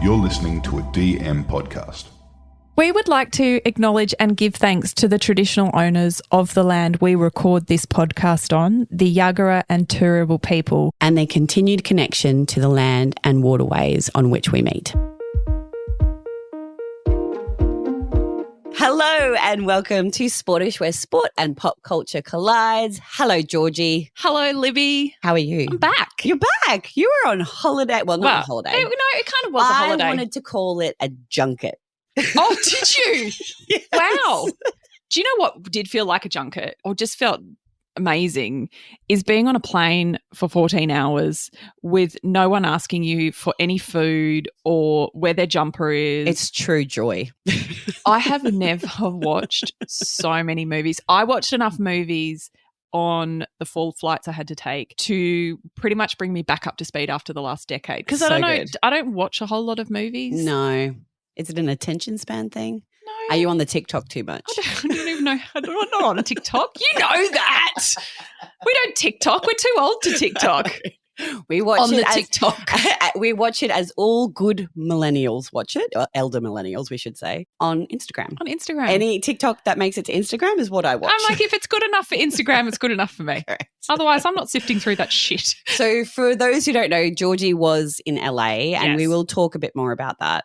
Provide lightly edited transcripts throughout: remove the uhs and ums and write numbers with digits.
You're listening to a DM podcast. We would like to acknowledge and give thanks to the traditional owners of the land we record this podcast on, the Yagara and Turrbal people, and their continued connection to the land and waterways on which we meet. Hello and welcome to Sportish, where sport and pop culture collides. Hello, Georgie. Hello, Libby. How are you? I'm back. You're back. You were on holiday. Well, not on holiday. No, it kind of was a holiday. I wanted to call it a junket. Oh, did you? Yes. Wow. Do you know what did feel like a junket or just felt amazing is being on a plane for 14 hours with no one asking you for any food or where their jumper is. It's true joy. I have never watched so many movies. I watched enough movies on the fall flights I had to take to pretty much bring me back up to speed after the last decade. Because I don't know, I don't watch a whole lot of movies. No. Is it an attention span thing? No. Are you on the TikTok too much? I don't even know. I'm not on a TikTok. You know that. We don't TikTok. We're too old to TikTok. We watch on it the as, TikTok. We watch it as all good millennials watch it, or elder millennials, we should say, on Instagram. On Instagram. Any TikTok that makes it to Instagram is what I watch. I'm like, if it's good enough for Instagram, it's good enough for me. Correct. Otherwise, I'm not sifting through that shit. So for those who don't know, Georgie was in LA and we will talk a bit more about that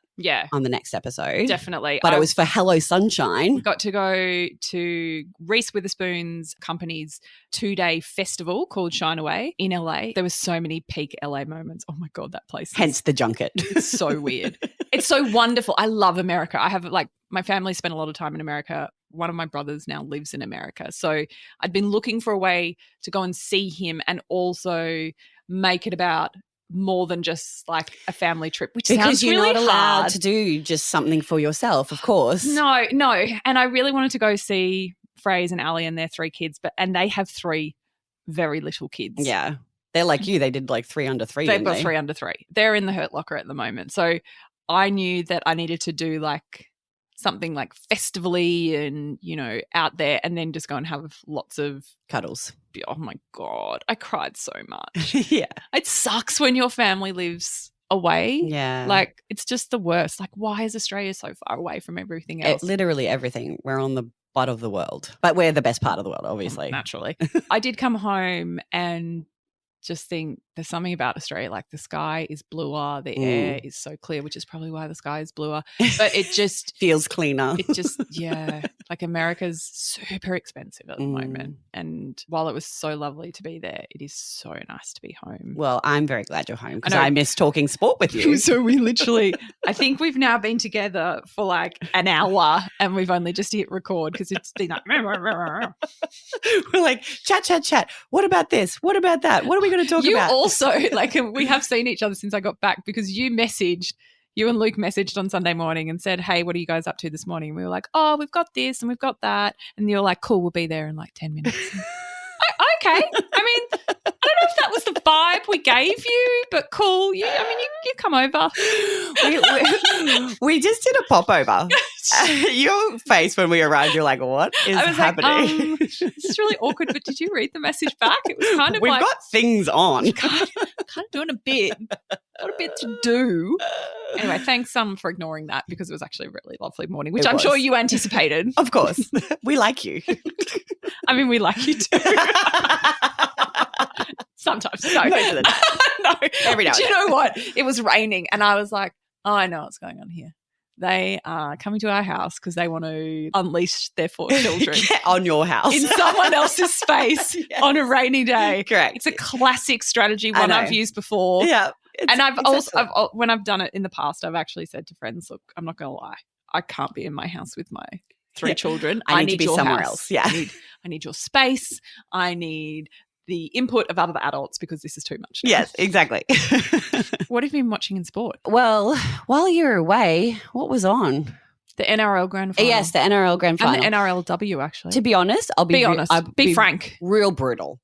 on the next episode. Definitely. But it was for Hello Sunshine. Got to go to Reese Witherspoon's company's 2-day festival called Shine Away in LA. There were so many peak LA moments. Oh my God, that place. Hence the junket. It's so weird. It's so wonderful. I love America. I have my family spent a lot of time in America. One of my brothers now lives in America. So I'd been looking for a way to go and see him and also make it about more than just like a family trip, which sounds really hard. Because you're not allowed to do just something for yourself, of course. No. And I really wanted to go see Fraze and Ali and their 3 kids, and they have 3 very little kids. Yeah. They're like you. They did like 3 under 3. They've got 3 under 3. They're in the Hurt Locker at the moment. So I knew that I needed to do like something like festivally and, out there, and then just go and have lots of cuddles. Oh my God. I cried so much. Yeah. It sucks when your family lives away. Yeah. Like, it's just the worst. Like, why is Australia so far away from everything else? Literally everything. We're on the butt of the world. But we're the best part of the world, obviously. Naturally. I did come home and just think there's something about Australia, like the sky is bluer, the air is so clear, which is probably why the sky is bluer, but it just feels cleaner. It just, like America's super expensive at the moment. And while it was so lovely to be there, it is so nice to be home. Well, I'm very glad you're home because I miss talking sport with you. So we literally, I think we've now been together for like an hour and we've only just hit record because it's been like, we're like, chat. What about this? What about that? What are we going to talk about? You also, like, we have seen each other since I got back because you and Luke messaged on Sunday morning and said, hey, what are you guys up to this morning? And we were like, oh, we've got this and we've got that. And you're like, cool, we'll be there in like 10 minutes. Okay. I mean, I don't know if that was the vibe we gave you, but cool. You come over. We just did a popover. Your face when we arrived, you're like, what is happening? Like, it's really awkward, but did you read the message back? It was kind of We've got things on. Kind of doing a bit. Got a bit to do. Anyway, thanks for ignoring that because it was actually a really lovely morning, which I'm sure you anticipated. Of course. We like you. I mean, we like you too. Sometimes. No. No. Every now and then. Do you know what? It was raining and I was like, oh, I know what's going on here. They are coming to our house because they want to unleash their 4 children. On your house. In someone else's space on a rainy day. Correct. It's a classic strategy, one I've used before. Yeah. And I've also, when I've done it in the past, I've actually said to friends, look, I'm not going to lie. I can't be in my house with my 3 children. I need to be your somewhere house. else. Yeah. I need your space. I need the input of other adults because this is too much now. Yes, exactly. What have you been watching in sport? Well, while you were away, what was on? The NRL Grand Final. Yes, the NRL Grand Final. And the NRLW, actually. To be honest, I'll be honest. Be frank. Real brutal.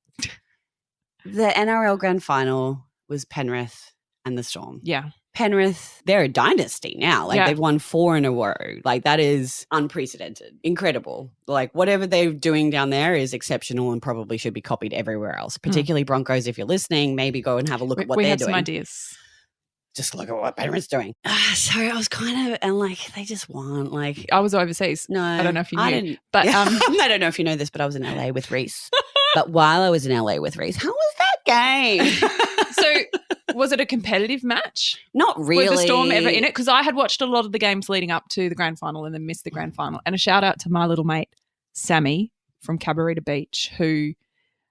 The NRL Grand Final was Penrith and the Storm. Yeah. Penrith, they're a dynasty now. Like they've won 4 in a row. Like that is unprecedented. Incredible. Like whatever they're doing down there is exceptional and probably should be copied everywhere else. Particularly Broncos, if you're listening, maybe go and have a look at what they're doing. We have some ideas. just look at what Penrith's doing. So I was kind of, and like, they just won. Like, I was overseas. No. I don't know if you I knew. didn't. But I don't know if you know this, but I was in LA with Reese. But while I was in LA with Reese, how was that game? So was it a competitive match? Not really. Were the Storm ever in it? Because I had watched a lot of the games leading up to the grand final and then missed the grand final. And a shout out to my little mate, Sammy from Cabarita Beach, who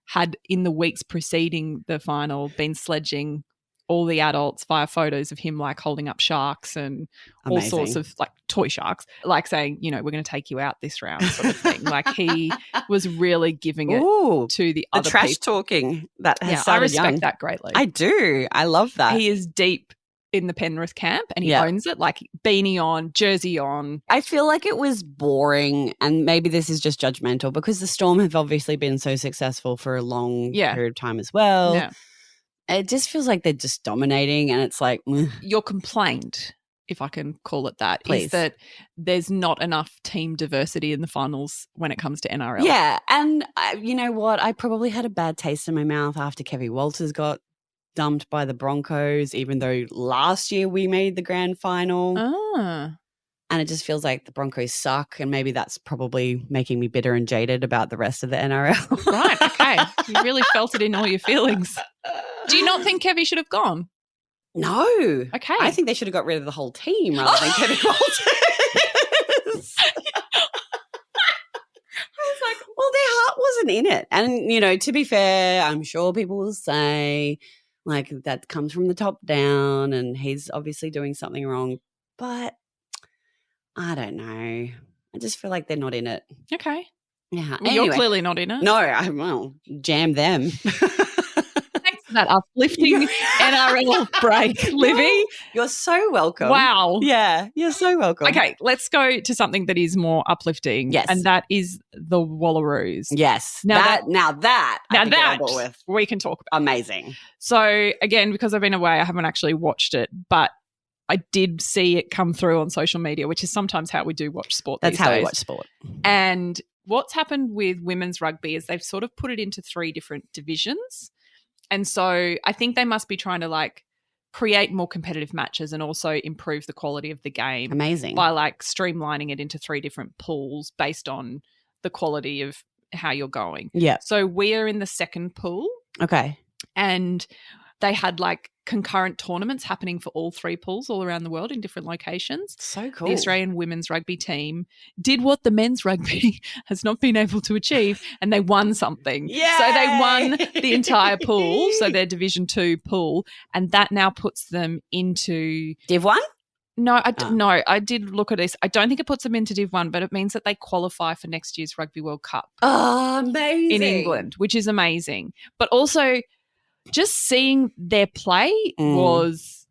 had in the weeks preceding the final been sledging all the adults via photos of him like holding up sharks and all sorts of like toy sharks, like saying, you know, we're going to take you out this round sort of thing. Like he was really giving it to the other trash people. Talking that has I started respect young. that greatly. I do. I love that. He is deep in the Penrith camp and he owns it, like beanie on, jersey on. I feel like it was boring, and maybe this is just judgmental because the Storm have obviously been so successful for a long period of time as well. Yeah. It just feels like they're just dominating, and it's like your complaint, if I can call it that, Please. is that there's not enough team diversity in the finals when it comes to NRL. Yeah, and you know what? I probably had a bad taste in my mouth after Kevin Walters got dumped by the Broncos, even though last year we made the grand final. And it just feels like the Broncos suck, and maybe that's probably making me bitter and jaded about the rest of the NRL. Right, okay. You really felt it in all your feelings. Do you not think Kevy should have gone? No. Okay. I think they should have got rid of the whole team rather than Kevin Walters. I was like, well, their heart wasn't in it. And, you know, to be fair, I'm sure people will say, like, that comes from the top down and he's obviously doing something wrong. But I don't know. I just feel like they're not in it. Okay. Yeah. Well, you're clearly not in it. No, jam them. Thanks for that uplifting NRL break, Libby. You're so welcome. Wow. Yeah, you're so welcome. Okay, let's go to something that is more uplifting. Yes. And that is the Wallaroos. Yes. Now that I can get on board with. We can talk about. Amazing. So, again, because I've been away, I haven't actually watched it, but I did see it come through on social media, which is sometimes how we do watch sport these days. That's how we watch sport. And what's happened with women's rugby is they've sort of put it into 3 different divisions. And so I think they must be trying to like create more competitive matches and also improve the quality of the game. Amazing. By like streamlining it into 3 different pools based on the quality of how you're going. Yeah. So we are in the second pool. Okay. And they had like concurrent tournaments happening for all 3 pools all around the world in different locations. So cool. The Australian women's rugby team did what the men's rugby has not been able to achieve, and they won something. Yay! So they won the entire pool, so their Division 2 pool, and that now puts them into Div 1? No, I did look at this. I don't think it puts them into Div 1, but it means that they qualify for next year's Rugby World Cup. Oh, amazing. In England, which is amazing. But also just seeing their play was,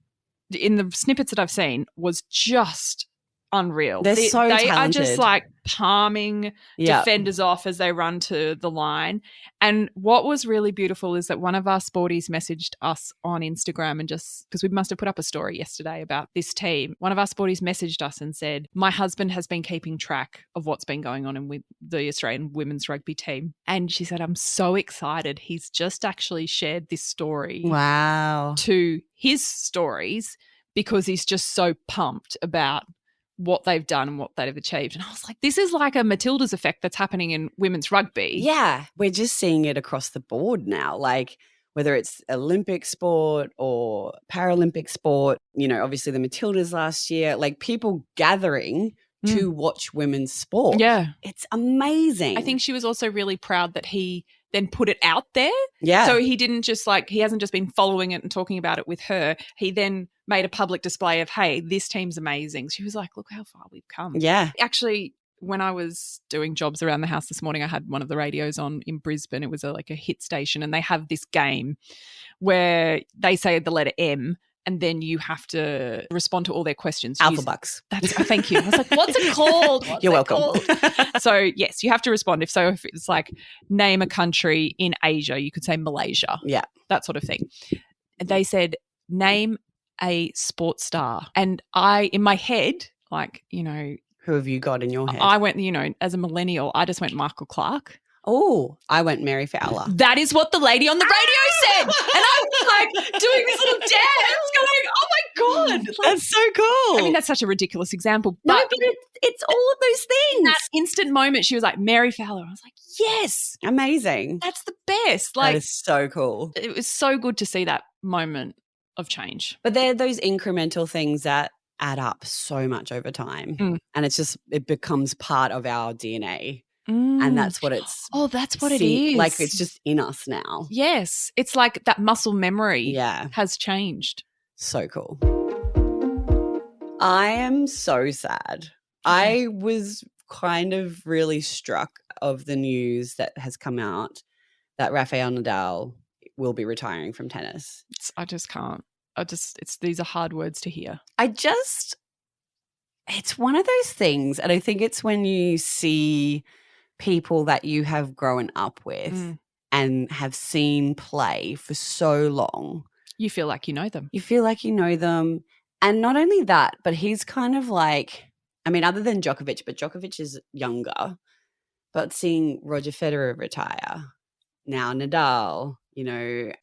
in the snippets that I've seen, was just unreal. They're so They talented. are just like palming defenders off as they run to the line. And what was really beautiful is that one of our sporties messaged us on Instagram, and just because we must have put up a story yesterday about this team, one of our sporties messaged us and said, my husband has been keeping track of what's been going on with the Australian women's rugby team. And she said, I'm so excited. He's just actually shared this story to his stories because he's just so pumped about what they've done and what they've achieved. And I was like, this is like a Matildas effect that's happening in women's rugby. Yeah, we're just seeing it across the board now, like whether it's Olympic sport or Paralympic sport, you know, obviously the Matildas last year, like people gathering to watch women's sport. Yeah. It's amazing. I think she was also really proud that he then put it out there. Yeah. So he didn't just like, he hasn't just been following it and talking about it with her. He then made a public display of, hey, this team's amazing. She was like, look how far we've come. Yeah. Actually, when I was doing jobs around the house this morning, I had one of the radios on in Brisbane. It was like a hit station, and they have this game where they say the letter M, and then you have to respond to all their questions. Alpha Bucks. Thank you. I was like, what's it called? You're welcome. So, yes, you have to respond. If it's like name a country in Asia, you could say Malaysia. Yeah. That sort of thing. They said, name a sports star. And I, in my head, like, you know. Who have you got in your head? I went, you know, as a millennial, I just went Michael Clark. Oh, I went Mary Fowler. That is what the lady on the radio said. And I was like doing this little dance going, oh my God. Like, That's so cool. I mean, that's such a ridiculous example. no, But but it's all of those in things. that instant moment, she was like, Mary Fowler. I was like, yes, Amazing. that's the best. That Like, is so cool. it was so good to see that moment of change. But they're those incremental things that add up so much over time. And it's just, it becomes part of our DNA. And that's what it's. Oh, that's what it is. Like it's just in us now. Yes. It's like that muscle memory Yeah. has changed. So cool. I am so sad. I was kind of really struck of the news that has come out that Rafael Nadal will be retiring from tennis. I just can't. These are hard words to hear. It's one of those things. And I think it's when you see people that you have grown up with and have seen play for so long. You feel like you know them. You feel like you know them. And not only that, but he's kind of like, I mean, other than Djokovic, but Djokovic is younger, but seeing Roger Federer retire, now Nadal,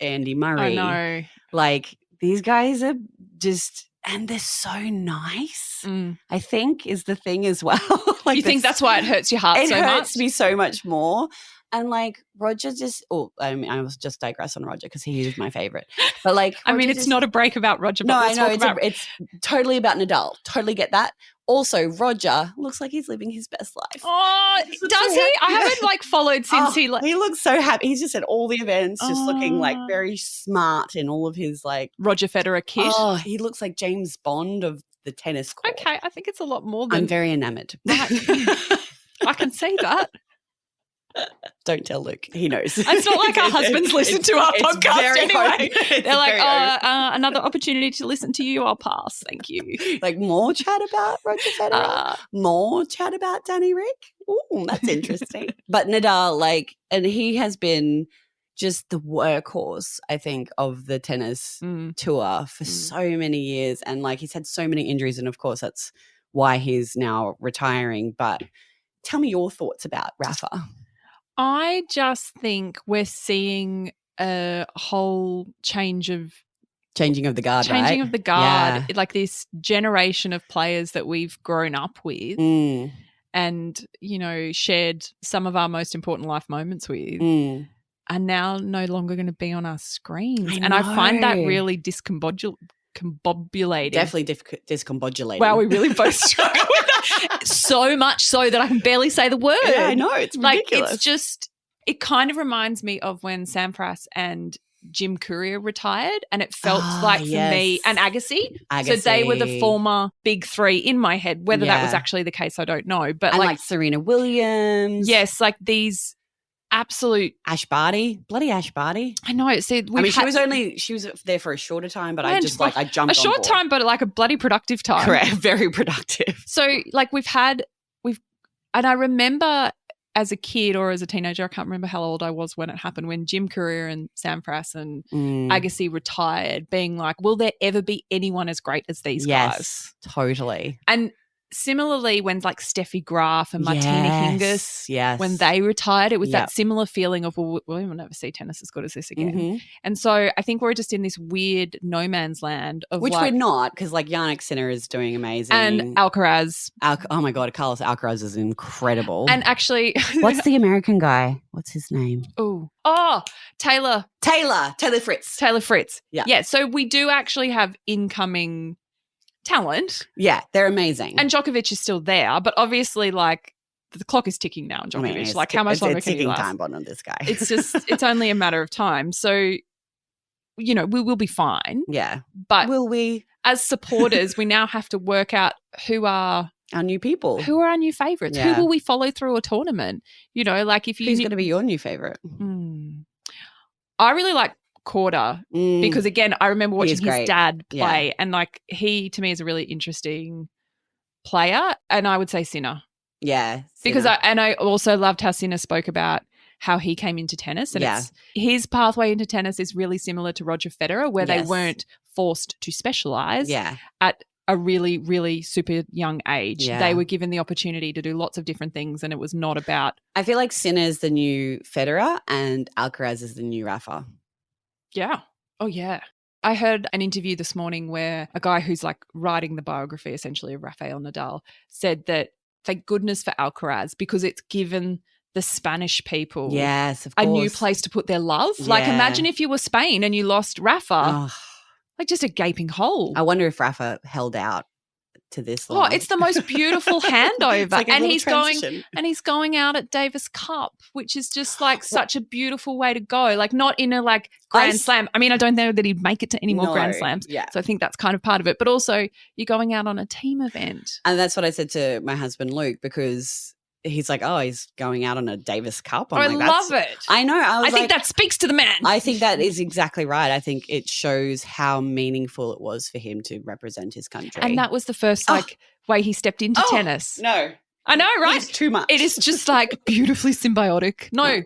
Andy Murray. I know. Like these guys are just, and they're so nice, I think is the thing as well. Like you think that's why it hurts your heart so much? It hurts me so much more. And like Roger just, I was just digress on Roger because he is my favorite. But like, I mean, it's not a break about Roger. No, but I know it's totally about Nadal. Totally get that. Also, Roger looks like he's living his best life. Oh, does he? I haven't followed since he looks so happy. He's just at all the events, just looking like very smart in all of his Roger Federer kit. Oh, he looks like James Bond of the tennis court. Okay, I think it's a lot more than. I'm very enamored. Right. I can see that. Don't tell Luke. He knows. It's not like our husbands listen to our podcast anyway. They're like, another opportunity to listen to you, I'll pass. Thank you. Like more chat about Roger Federer? More chat about Danny Rick? Ooh, that's interesting. But Nadal, and he has been just the workhorse, I think, of the tennis tour for so many years. And he's had so many injuries. And of course, that's why he's now retiring. But tell me your thoughts about Rafa. I just think we're seeing a whole changing of the guard, Yeah. Like this generation of players that we've grown up with and, shared some of our most important life moments with are now no longer going to be on our screens. And I find that really discombobulating. Definitely discombobulating. Wow, we really both struggle with that. So much so that I can barely say the word. Yeah, I know. It's ridiculous. It's just, it kind of reminds me of when Sampras and Jim Courier retired, and it felt for me, and Agassi. So they were the former big three in my head. Whether that was actually the case, I don't know. But and Serena Williams. Yes, these absolute Ash Barty, bloody Ash Barty. I know. See, she was there for a shorter time, but I jumped a on short board. time, but a bloody productive time. Correct, very productive. So and I remember as a kid or as a teenager, I can't remember how old I was when it happened, when Jim Courier and Sampras and Agassi retired, being like, will there ever be anyone as great as these guys? Yes, totally. And similarly, when Steffi Graf and Martina Hingis, when they retired, it was that similar feeling of, well, we'll never see tennis as good as this again. And so I think we're just in this weird no man's land of which we're not, because Yannick Sinner is doing amazing. And Alcaraz. Oh my God, Carlos Alcaraz is incredible. And actually. What's the American guy? What's his name? Taylor Fritz. Taylor Fritz. Yeah. Yeah. So we do actually have incoming talent. Yeah, they're amazing. And Djokovic is still there, but obviously the clock is ticking now on Djokovic. How much longer can he last? It's ticking time bomb on this guy. It's just, it's only a matter of time. So, we will be fine. Yeah. But will we? As supporters, we now have to work out who are our new people. Who are our new favourites? Yeah. Who will we follow through a tournament? If you who's going to be your new favourite? I really like Korda because again I remember watching his dad play and he to me is a really interesting player, and I would say Sinner. Yeah. Because I also loved how Sinner spoke about how he came into tennis, and his pathway into tennis is really similar to Roger Federer, where they weren't forced to specialize at a really, really super young age. Yeah. They were given the opportunity to do lots of different things, and it was not about. I feel like Sinner's the new Federer and Alcaraz is the new Rafa. Yeah. Oh, yeah. I heard an interview this morning where a guy who's like writing the biography essentially of Rafael Nadal said that thank goodness for Alcaraz because it's given the Spanish people Yes, of course. a new place to put their love. Yeah. Like imagine if you were Spain and you lost Rafa, Oh, like just a gaping hole. I wonder if Rafa held out to this long. Oh, it's the most beautiful handover. It's like a and little he's going out at Davis Cup, which is just like such a beautiful way to go. Like not in a like Grand Slam. I mean, I don't know that he'd make it to any more Grand Slams. Yeah. So I think that's kind of part of it. But also you're going out on a team event. And that's what I said to my husband Luke because he's like, oh, he's going out on a Davis Cup. I love it. I know. I think that speaks to the man. I think that is exactly right. I think it shows how meaningful it was for him to represent his country. And that was the first way he stepped into tennis. No. I know, right? It's too much. It is just like beautifully symbiotic. No,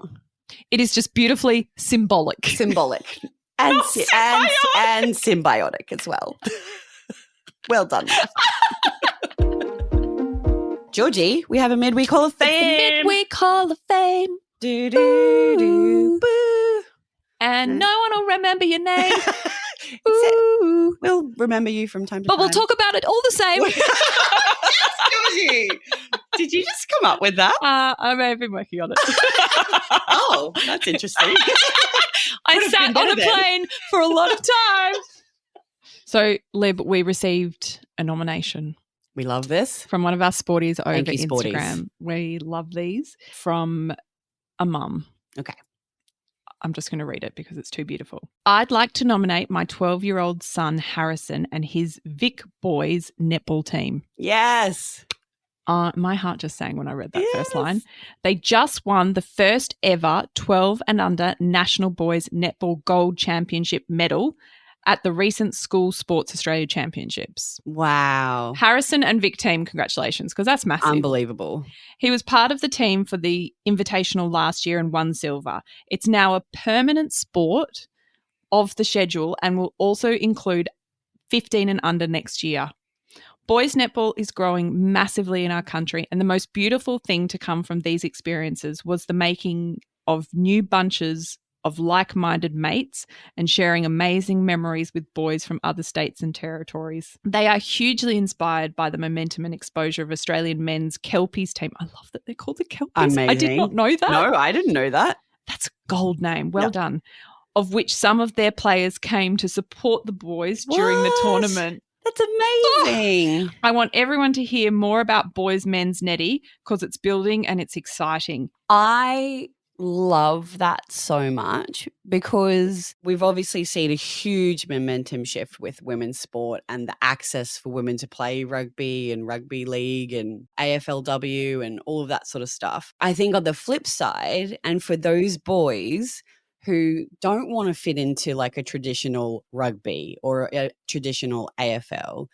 it is just beautifully symbolic. Symbolic. And, and symbiotic as well. Well done, Rafa. Georgie, we have a Midweek Hall of Fame. Midweek Hall of Fame. Do, do, do, boo. And no one will remember your name. We'll remember you from time to but time. we'll talk about it all the same. Yes, Georgie. Did you just come up with that? I may have been working on it. Oh, that's interesting. I sat on a plane for a lot of time. So, Lib, we received a nomination. We love this. From one of our sporties over Thank you, Instagram. sporties. We love these from a mum. Okay. I'm just going to read it because it's too beautiful. I'd like to nominate my 12-year-old son, Harrison, and his Vic Boys netball team. Yes. My heart just sang when I read that first line. They just won the first ever 12 and under National Boys Netball Gold Championship medal at the recent School Sports Australia Championships. Wow. Harrison and Vic team, congratulations, because that's massive. Unbelievable. He was part of the team for the Invitational last year and won silver. It's now a permanent sport of the schedule and will also include 15 and under next year. Boys netball is growing massively in our country, and the most beautiful thing to come from these experiences was the making of new bunches of like-minded mates and sharing amazing memories with boys from other states and territories. They are hugely inspired by the momentum and exposure of Australian men's Kelpies team. I love that they're called the Kelpies. Amazing. I did not know that. No, I didn't know that. That's a gold name. Well done. Of which some of their players came to support the boys during the tournament. That's amazing. I want everyone to hear more about boys men's netty because it's building and it's exciting. I love that so much because we've obviously seen a huge momentum shift with women's sport and the access for women to play rugby and rugby league and AFLW and all of that sort of stuff. I think on the flip side, and for those boys who don't want to fit into like a traditional rugby or a traditional AFL,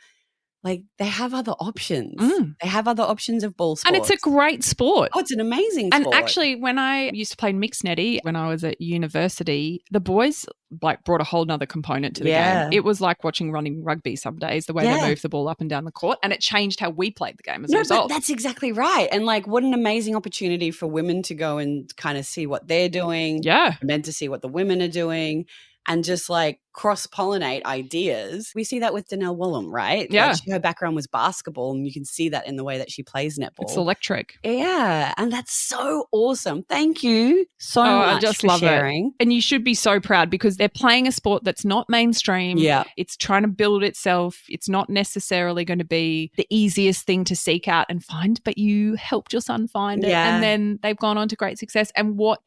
like they have other options. They have other options of ball sports. And it's a great sport. Oh, it's an amazing sport. And actually, when I used to play mixed netty when I was at university, the boys like brought a whole nother component to the game. It was like watching running rugby some days, the way they move the ball up and down the court, and it changed how we played the game as a result. But that's exactly right. And like what an amazing opportunity for women to go and kind of see what they're doing. Yeah. Men to see what the women are doing. And just like cross-pollinate ideas. We see that with Donnell Wollum, right? Yeah. Like her background was basketball and you can see that in the way that she plays netball. It's electric. Yeah. And that's so awesome. Thank you so much I just for love sharing. it. And you should be so proud because they're playing a sport that's not mainstream. Yeah. It's trying to build itself. It's not necessarily going to be the easiest thing to seek out and find, but you helped your son find it. Yeah. And then they've gone on to great success. And what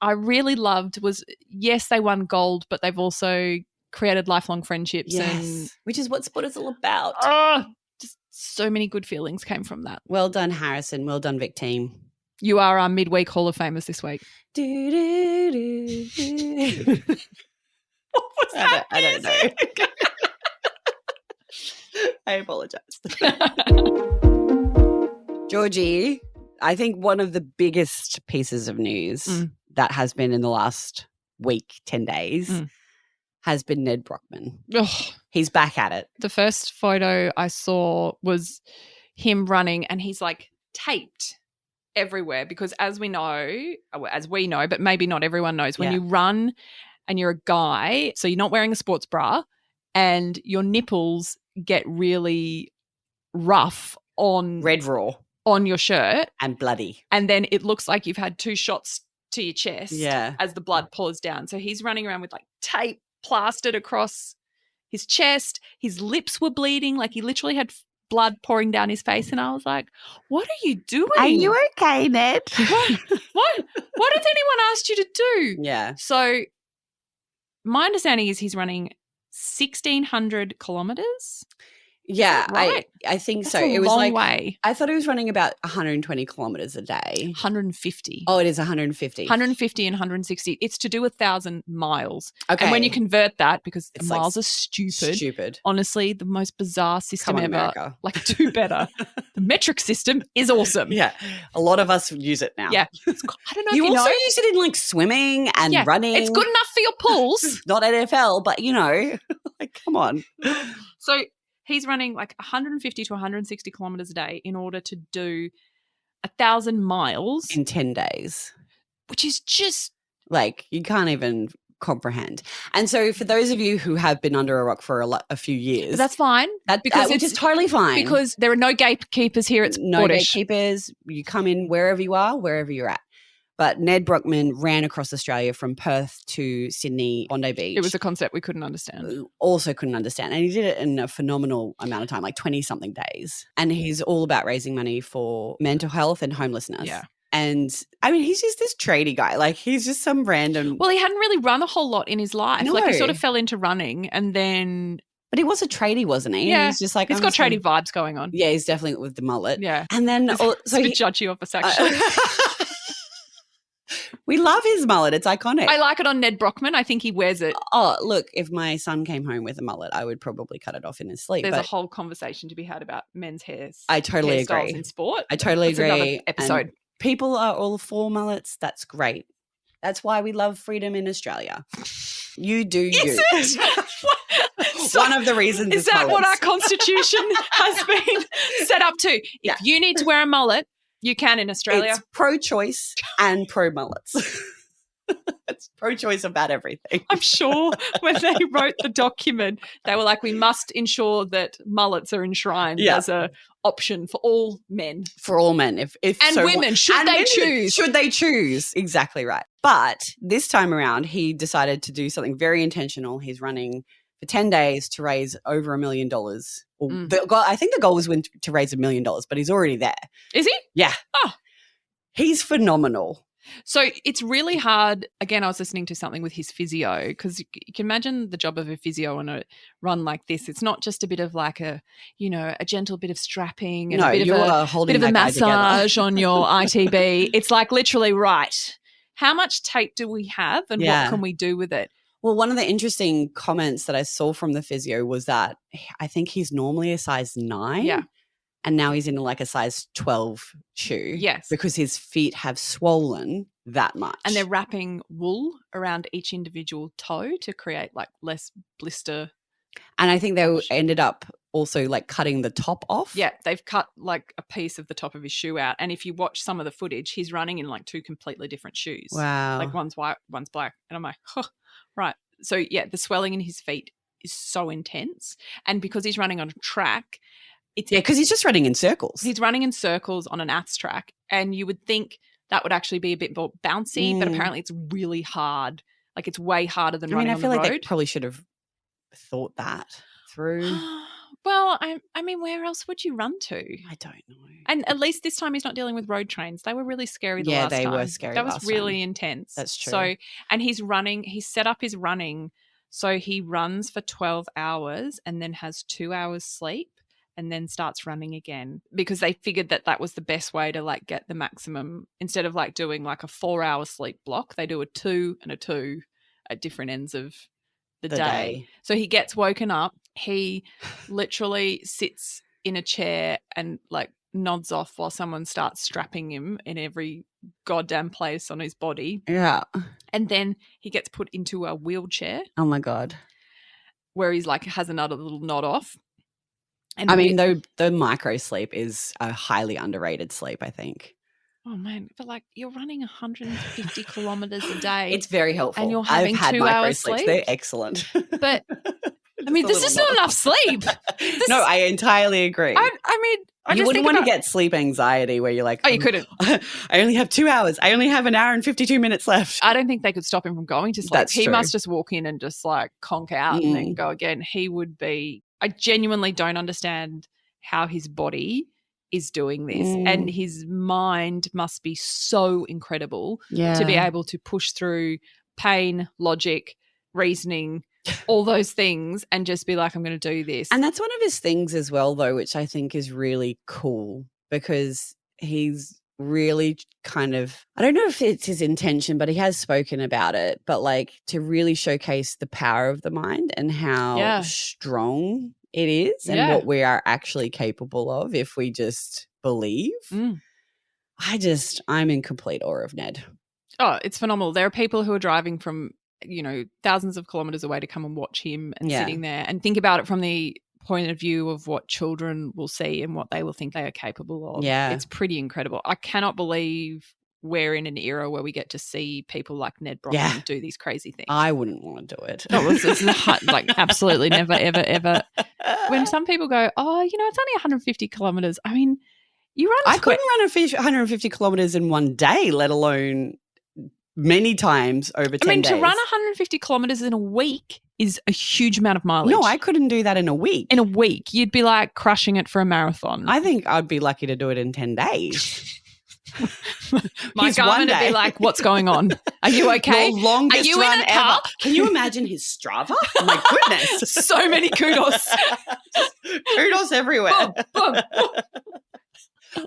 I really loved was, yes, they won gold, but they've also created lifelong friendships. And which is what sport is all about. Just so many good feelings came from that. Well done, Harrison. Well done, Vic team. You are our midweek Hall of Famers this week. Do, do, do, do. What was that? I don't know. I apologize. Georgie, I think one of the biggest pieces of news that has been in the last week, 10 days, has been Ned Brockmann. Ugh. He's back at it. The first photo I saw was him running and he's like taped everywhere because as we know, but maybe not everyone knows, when you run and you're a guy, so you're not wearing a sports bra and your nipples get really rough on red raw on your shirt and bloody. And then it looks like you've had 2 shots to your chest as the blood pours down. So he's running around with like tape plastered across his chest. His lips were bleeding. Like he literally had blood pouring down his face. And I was like, what are you doing? Are you okay, Ned? What has anyone asked you to do? Yeah. So my understanding is he's running 1,600 kilometers. Yeah, right? I think That's so. a It was long like way. I thought he was running about 120 kilometers a day. 150. Oh, it is 150. 150 and 160. It's to do 1,000 miles. Okay. And when you convert that, because It's miles like are stupid. Stupid. Honestly, the most bizarre system Come on, ever. America. Like, do better. The metric system is awesome. Yeah. A lot of us use it now. Yeah. I don't know You if you also know. use it in like swimming and running. It's good enough for your pools. Not NFL, but you know, like come on. So he's running like 150 to 160 kilometers a day in order to do 1,000 miles. In 10 days. Which is just like you can't even comprehend. And so for those of you who have been under a rock for a few years. That's fine. Which is totally fine. Because there are no gatekeepers here at No Scottish. gatekeepers. You come in wherever you are, wherever you're at. But Ned Brockmann ran across Australia from Perth to Sydney, Bondi Beach. It was a concept we couldn't understand. Also couldn't understand. And he did it in a phenomenal amount of time, like 20-something days. And he's all about raising money for mental health and homelessness. Yeah. And, I mean, he's just this tradie guy. Like, he's just some random – Well, he hadn't really run a whole lot in his life. No. Like, he sort of fell into running and then – But he was a tradie, wasn't he? Yeah. He's just like – he's got tradie vibes going on. Yeah, he's definitely with the mullet. Yeah. And then – it's a bit judgy of us, actually. We love his mullet. It's iconic. I like it on Ned Brockmann. I think he wears it. Oh, look, if my son came home with a mullet, I would probably cut it off in his sleep. There's a whole conversation to be had about men's hairs. I totally hairstyles agree. In sport. I totally That's agree. Another episode. And people are all for mullets. That's great. That's why we love freedom in Australia. You do you. Is it? So one of the reasons is that what our constitution has been set up to? If you need to wear a mullet, you can in Australia. It's pro-choice and pro-mullets. It's pro-choice about everything. I'm sure when they wrote the document, they were like, we must ensure that mullets are enshrined as a option for all men. For all men. If and so, women, should they choose. Should they choose. Exactly right. But this time around, he decided to do something very intentional. He's running for 10 days to raise over $1 million. I think the goal was to raise $1 million, but he's already there. Is he? Yeah. Oh. He's phenomenal. So it's really hard. Again, I was listening to something with his physio because you can imagine the job of a physio on a run like this. It's not just a bit of like a gentle bit of strapping and a bit of a massage on your ITB. It's like literally, right, how much tape do we have and what can we do with it? Well, one of the interesting comments that I saw from the physio was that I think he's normally a size 9. Yeah. And now he's in like a size 12 shoe. Yes. Because his feet have swollen that much. And they're wrapping wool around each individual toe to create like less blister. And I think they ended up also like cutting the top off. Yeah, they've cut like a piece of the top of his shoe out. And if you watch some of the footage, he's running in like 2 completely different shoes. Wow. Like one's white, one's black. And I'm like, right. So yeah, the swelling in his feet is so intense. And because he's running on a track, because he's just running in circles. He's running in circles on an ATS track, and you would think that would actually be a bit more bouncy, but apparently it's really hard. Like it's way harder than running on the road. I feel like they probably should have thought that through. Well, I mean, where else would you run to? I don't know. And at least this time he's not dealing with road trains. They were really scary the last time. Yeah, they were scary. That was really intense. That's true. So, and he's set up his running so he runs for 12 hours and then has 2 hours sleep. And then starts running again because they figured that was the best way to like get the maximum. Instead of like doing like a 4-hour sleep block, they do a 2 and a 2 at different ends of the day. So he gets woken up. He literally sits in a chair and like nods off while someone starts strapping him in every goddamn place on his body. Yeah. And then he gets put into a wheelchair. Oh my God. where he's like has another little nod off. And I mean, though, the micro sleep is a highly underrated sleep, I think. Oh, man. But, like, you're running 150 kilometres a day. It's very helpful. And you're having I've had 2 micro hours sleeps. sleep. They're excellent. But, I mean, there's just not enough sleep. No, I entirely agree. I mean, you wouldn't want to get sleep anxiety where you're like, oh, you couldn't. I only have 2 hours. I only have an hour and 52 minutes left. I don't think they could stop him from going to sleep. That's he true. must just walk in and just like conk out and then go again. He would be, I genuinely don't understand how his body is doing this. And his mind must be so incredible to be able to push through pain, logic, reasoning, all those things and just be like, I'm going to do this. And that's one of his things as well, though, which I think is really cool because he's really kind of, I don't know if it's his intention, but he has spoken about it, but like to really showcase the power of the mind and how strong it is and what we are actually capable of if we just believe. I'm in complete awe of Ned. Oh, it's phenomenal. There are people who are driving from, you know, thousands of kilometres away to come and watch him and sitting there and think about it from the point of view of what children will see and what they will think they are capable of. Yeah. It's pretty incredible. I cannot believe we're in an era where we get to see people like Ned Brockmann do these crazy things. I wouldn't want to do it. No, it's like absolutely never, ever, ever. When some people go, oh, you know, it's only 150 kilometres. I mean, you run. I couldn't run 150 kilometres in one day, let alone many times over 10 days. I mean, to run 150 kilometres in a week is a huge amount of mileage. No, I couldn't do that in a week. In a week, you'd be like crushing it for a marathon. I think I'd be lucky to do it in 10 days. My Garmin would be like, what's going on? Are you okay? Your longest Are you run in a car? ever. Can you imagine his Strava? Oh my goodness. So many kudos. Kudos everywhere. Boom.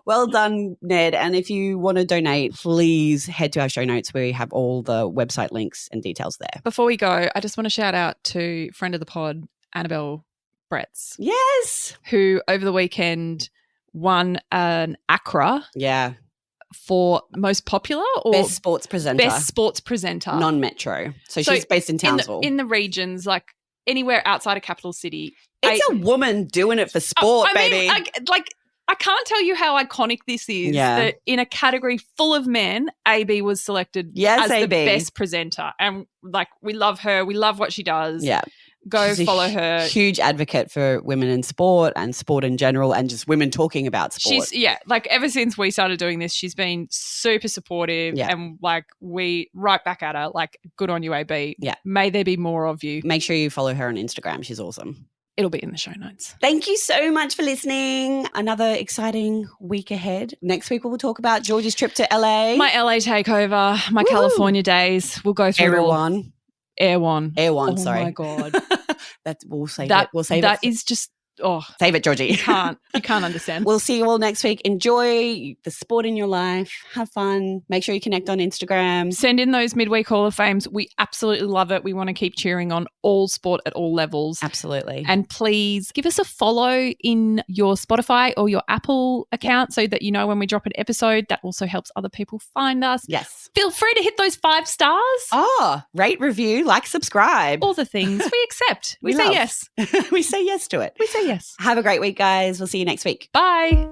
Well done, Ned. And if you want to donate, please head to our show notes where we have all the website links and details there. Before we go, I just want to shout out to friend of the pod, Annabelle Bretz. Yes. Who over the weekend won an ACRA. Yeah. For most popular or best sports presenter. Best sports presenter. Non-metro. So she's based in Townsville. In the regions, like anywhere outside of capital city. It's a woman doing it for sport, baby. I can't tell you how iconic this is that in a category full of men, AB was selected as the best presenter. And like, we love her. We love what she does. Yeah. Go follow her. Huge advocate for women in sport and sport in general and just women talking about sport. Like ever since we started doing this, she's been super supportive and like we right back at her, like good on you, AB. Yeah. May there be more of you. Make sure you follow her on Instagram. She's awesome. It'll be in the show notes. Thank you so much for listening. Another exciting week ahead. Next week, we'll talk about Georgie's trip to LA. My LA takeover, my California days. We'll go through Air One. Sorry. Oh, my God. We'll save it. We'll save it. That is just, save it, Georgie. You can't understand. We'll see you all next week. Enjoy the sport in your life. Have fun. Make sure you connect on Instagram. Send in those midweek Hall of Fames. We absolutely love it. We want to keep cheering on all sport at all levels. Absolutely. And please give us a follow in your Spotify or your Apple account so that you know when we drop an episode. That also helps other people find us. Yes. Feel free to hit those 5 stars. Rate, review, like, subscribe. All the things we accept. We say yes. We say yes to it. We say yes. Have a great week, guys. We'll see you next week. Bye.